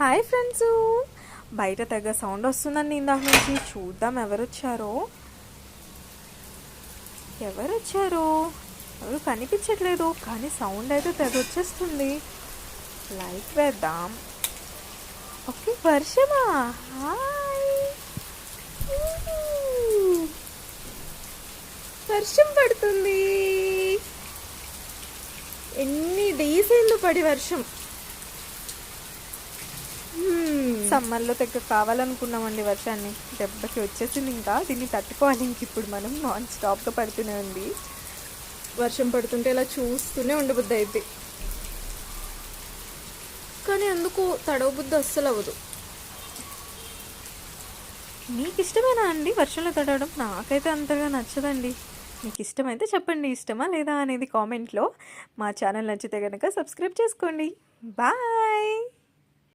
Hi friends, బయట తెగ sound వస్తుందండి. ఇందాక నుంచి చూద్దాం ఎవరు కనిపించట్లేదు, కానీ సౌండ్ అయితే తెగ వచ్చేస్తుంది. లైట్ వేద్దాం. ఓకే, వర్షమా? హాయ్, వర్షం పడుతుంది. ఎన్ని డేస్ అయిందో పడి వర్షం. సమ్మర్లో దగ్గర కావాలనుకున్నామండి వర్షాన్ని, దెబ్బకి వచ్చేసింది. ఇంకా దీన్ని తట్టుకోవాలి. ఇంక ఇప్పుడు మనం నాన్ స్టాప్గా పడుతూనే ఉంది. వర్షం పడుతుంటే ఇలా చూస్తూనే ఉండబుద్ధి అయితే, కానీ ఎందుకు తడవబుద్ధి అస్సలు అవ్వదు. మీకు ఇష్టమేనా అండి వర్షంలో తడవడం? నాకైతే అంతగా నచ్చదండి. మీకు ఇష్టమైతే చెప్పండి, ఇష్టమా లేదా అనేది కామెంట్లో. మా ఛానల్ నచ్చితే కనుక సబ్స్క్రైబ్ చేసుకోండి. బాయ్.